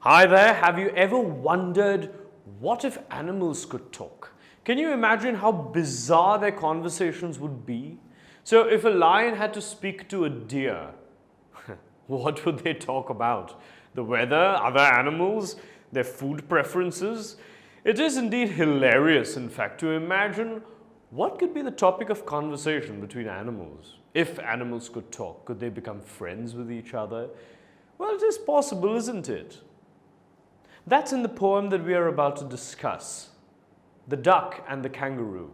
Hi there, have you ever wondered what if animals could talk? Can you imagine how bizarre their conversations would be? So, if a lion had to speak to a deer, what would they talk about? The weather, other animals, their food preferences? It is indeed hilarious, in fact, to imagine what could be the topic of conversation between animals. If animals could talk, could they become friends with each other? Well, it is possible, isn't it? That's in the poem that we are about to discuss, The Duck and the Kangaroo.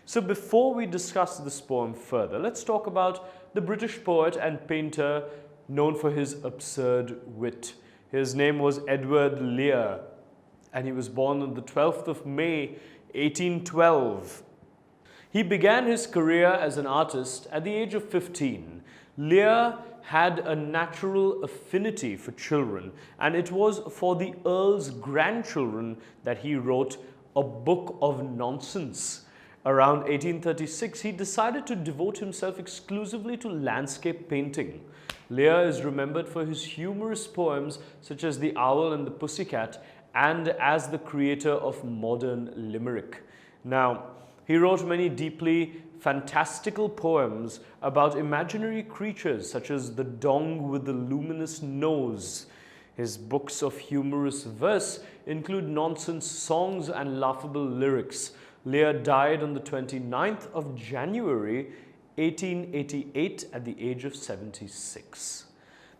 So before we discuss this poem further, let's talk about the British poet and painter known for his absurd wit. His name was Edward Lear, and he was born on the 12th of May, 1812. He began his career as an artist at the age of 15. Lear had a natural affinity for children, and it was for the Earl's grandchildren that he wrote A Book of Nonsense. Around 1836, he decided to devote himself exclusively to landscape painting. Lear is remembered for his humorous poems such as The Owl and the Pussycat, and as the creator of modern limerick. Now, he wrote many deeply fantastical poems about imaginary creatures such as the dong with the luminous nose. His books of humorous verse include nonsense songs and laughable lyrics. Lear died on the 29th of January 1888 at the age of 76.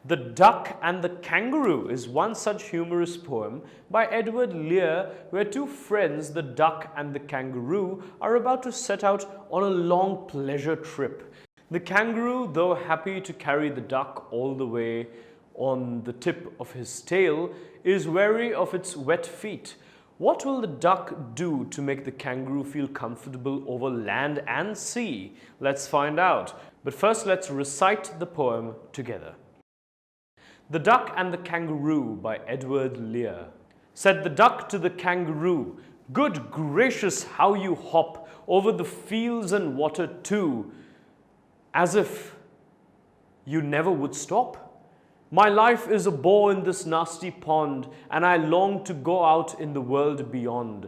The Duck and the Kangaroo is one such humorous poem by Edward Lear, where two friends, the duck and the kangaroo, are about to set out on a long pleasure trip. The kangaroo, though happy to carry the duck all the way on the tip of his tail, is wary of its wet feet. What will the duck do to make the kangaroo feel comfortable over land and sea? Let's find out. But first, let's recite the poem together. The Duck and the Kangaroo by Edward Lear. Said the duck to the kangaroo, "Good gracious, how you hop over the fields and water too, as if you never would stop. My life is a bore in this nasty pond, and I long to go out in the world beyond.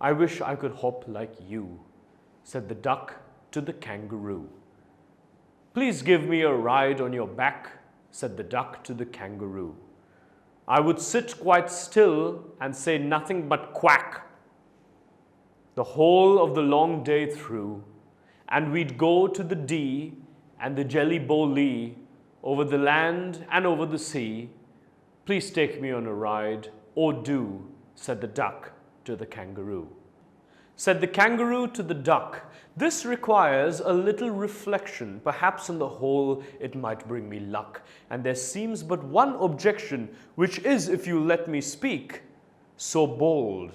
I wish I could hop like you," said the duck to the kangaroo. "Please give me a ride on your back," said the duck to the kangaroo. "I would sit quite still and say nothing but quack the whole of the long day through, and we'd go to the Dee and the Jelly Bow Lee, over the land and over the sea. Please take me on a ride, oh do," said the duck to the kangaroo. Said the kangaroo to the duck, "This requires a little reflection. Perhaps on the whole it might bring me luck. And there seems but one objection, which is, if you let me speak, so bold.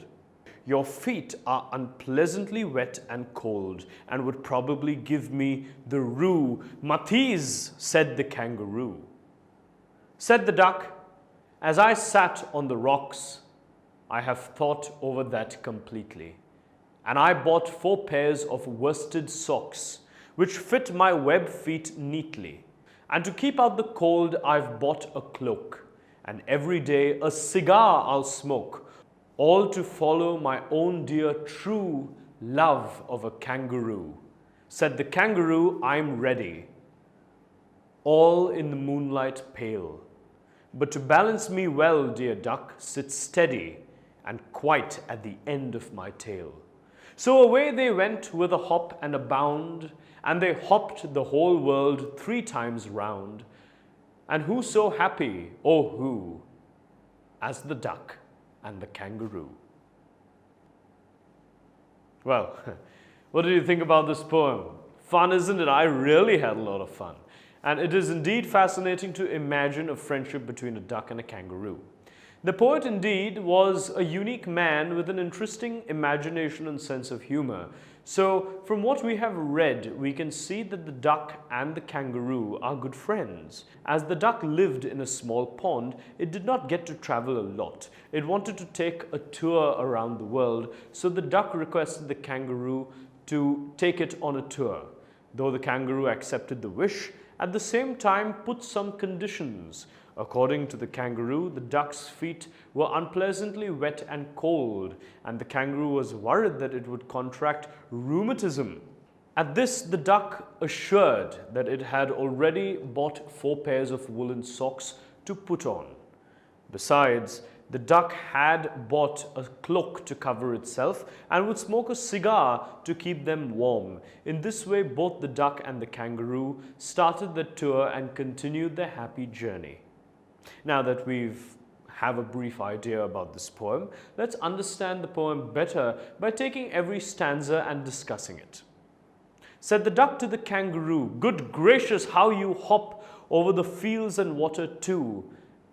Your feet are unpleasantly wet and cold, and would probably give me the roo." "Mathies," said the kangaroo. Said the duck, "As I sat on the rocks, I have thought over that completely. And I bought 4 pairs of worsted socks, which fit my web feet neatly. And to keep out the cold, I've bought a cloak, and every day a cigar I'll smoke, all to follow my own dear true love of a kangaroo." Said the kangaroo, "I'm ready, all in the moonlight pale. But to balance me well, dear duck, sit steady and quite at the end of my tail." So away they went with a hop and a bound, and they hopped the whole world 3 times round. And who so happy, oh who, as the duck and the kangaroo? Well, what did you think about this poem? Fun, isn't it? I really had a lot of fun. And it is indeed fascinating to imagine a friendship between a duck and a kangaroo. The poet indeed was a unique man with an interesting imagination and sense of humor. So from what we have read, we can see that the duck and the kangaroo are good friends. As the duck lived in a small pond, it did not get to travel a lot. It wanted to take a tour around the world, so the duck requested the kangaroo to take it on a tour. Though the kangaroo accepted the wish, at the same time put some conditions. According to the kangaroo, the duck's feet were unpleasantly wet and cold, and the kangaroo was worried that it would contract rheumatism. At this, the duck assured that it had already bought 4 pairs of woolen socks to put on. Besides, the duck had bought a cloak to cover itself and would smoke a cigar to keep them warm. In this way, both the duck and the kangaroo started the tour and continued their happy journey. Now that have a brief idea about this poem, let's understand the poem better by taking every stanza and discussing it. Said the duck to the kangaroo, "Good gracious, how you hop over the fields and water too,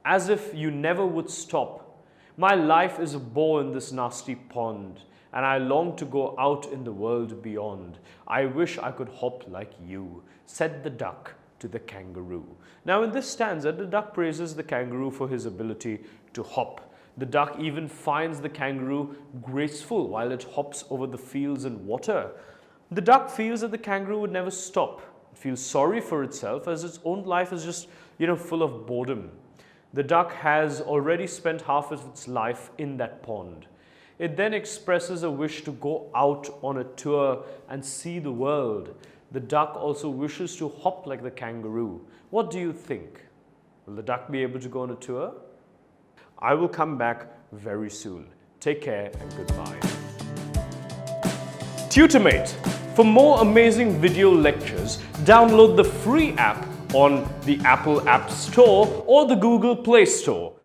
as if you never would stop. My life is a bore in this nasty pond, and I long to go out in the world beyond. I wish I could hop like you," said the duck to the kangaroo. Now in this stanza, the duck praises the kangaroo for his ability to hop. The duck even finds the kangaroo graceful while it hops over the fields and water. The duck feels that the kangaroo would never stop. It feels sorry for itself as its own life is just, full of boredom. The duck has already spent half of its life in that pond. It then expresses a wish to go out on a tour and see the world. The duck also wishes to hop like the kangaroo. What do you think? Will the duck be able to go on a tour? I will come back very soon. Take care and goodbye. Tutormate. For more amazing video lectures, download the free app on the Apple App Store or the Google Play Store.